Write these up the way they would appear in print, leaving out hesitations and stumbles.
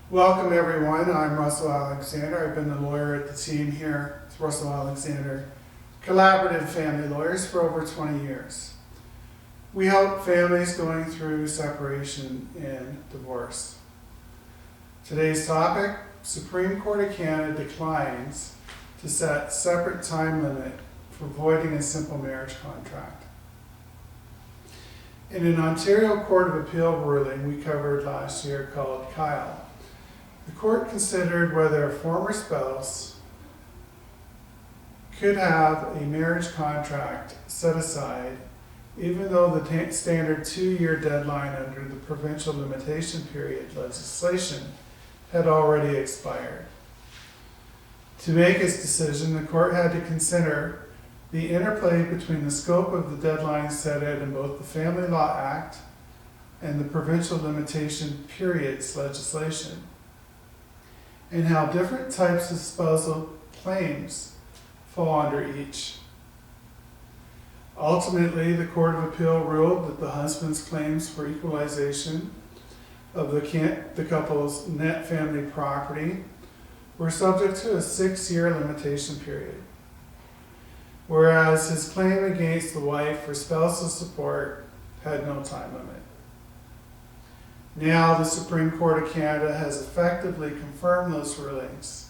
Welcome everyone, I'm Russell Alexander. I've been the lawyer at the team here with Russell Alexander Collaborative Family Lawyers for over 20 years. We help families going through separation and divorce. Today's topic, Supreme Court of Canada declines to set separate time limit for voiding a simple marriage contract. In an Ontario Court of Appeal ruling we covered last year called Kyle, the court considered whether a former spouse could have a marriage contract set aside even though the standard 2-year deadline under the provincial limitation period legislation had already expired. To make its decision, the court had to consider the interplay between the scope of the deadline set out in both the Family Law Act and the provincial limitation periods legislation, and how different types of spousal claims fall under each. Ultimately, the Court of Appeal ruled that the husband's claims for equalization of the couple's net family property were subject to a 6-year limitation period, whereas his claim against the wife for spousal support had no time limit. Now the Supreme Court of Canada has effectively confirmed those rulings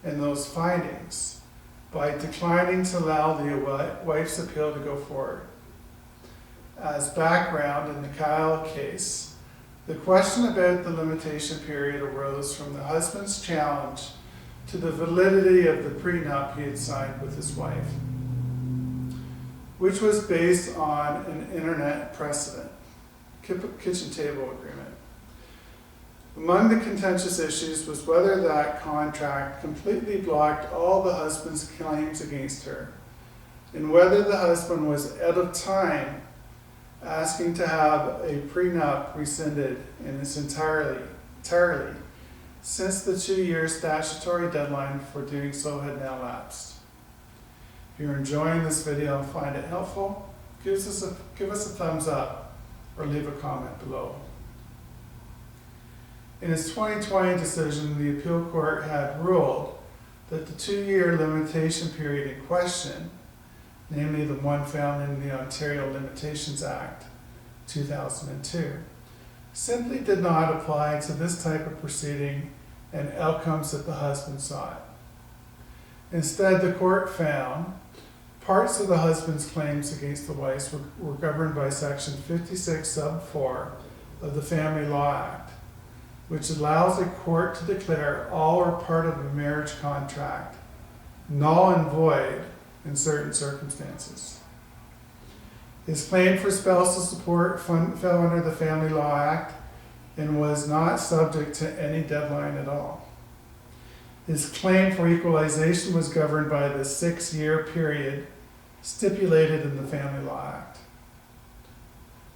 and those findings by declining to allow the wife's appeal to go forward. As background in the Kyle case, the question about the limitation period arose from the husband's challenge to the validity of the pre-nup he had signed with his wife, which was based on an internet precedent, kitchen table agreement. Among the contentious issues was whether that contract completely blocked all the husband's claims against her, and whether the husband was out of time asking to have a prenup rescinded in its entirety, since the 2-year statutory deadline for doing so had now lapsed. If you're enjoying this video and find it helpful, give us a thumbs up or leave a comment below. In its 2020 decision, the appeal court had ruled that the 2-year limitation period in question, namely the one found in the Ontario Limitations Act 2002, simply did not apply to this type of proceeding and outcomes that the husband sought. Instead, the court found parts of the husband's claims against the wife were governed by Section 56 sub 4 of the Family Law Act, which allows a court to declare all or part of a marriage contract null and void in certain circumstances. His claim for spousal support fell under the Family Law Act and was not subject to any deadline at all. His claim for equalization was governed by the 6-year period stipulated in the Family Law Act.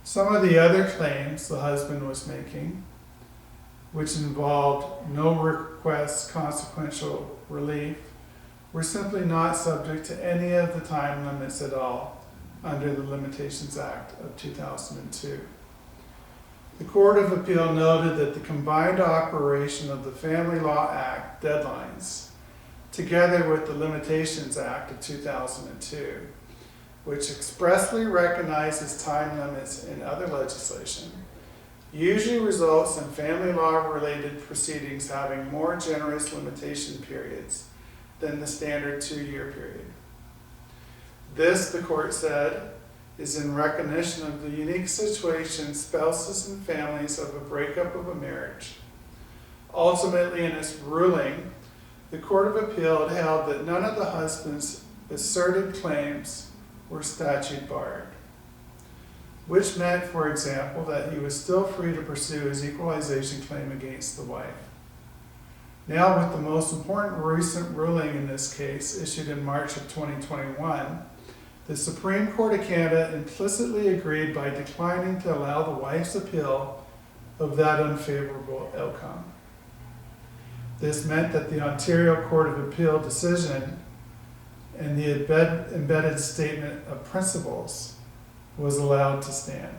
Some of the other claims the husband was making, which involved no request consequential relief, were simply not subject to any of the time limits at all under the Limitations Act of 2002. The Court of Appeal noted that the combined operation of the Family Law Act deadlines, together with the Limitations Act of 2002, which expressly recognizes time limits in other legislation, usually results in family law-related proceedings having more generous limitation periods than the standard 2-year period. This, the court said, is in recognition of the unique situation spouses and families of a breakup of a marriage. Ultimately, in its ruling, the Court of Appeal had held that none of the husband's asserted claims were statute barred, which meant, for example, that he was still free to pursue his equalization claim against the wife. Now, with the most important recent ruling in this case, issued in March of 2021, the Supreme Court of Canada implicitly agreed by declining to allow the wife's appeal of that unfavorable outcome. This meant that the Ontario Court of Appeal decision and the embedded statement of principles was allowed to stand.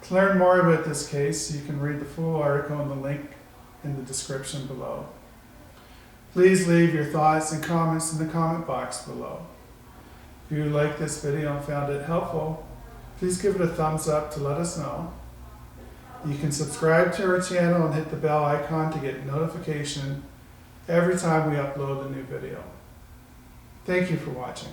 To learn more about this case, you can read the full article in the link in the description below. Please leave your thoughts and comments in the comment box below. If you liked this video and found it helpful, please give it a thumbs up to let us know. You can subscribe to our channel and hit the bell icon to get notification every time we upload a new video. Thank you for watching.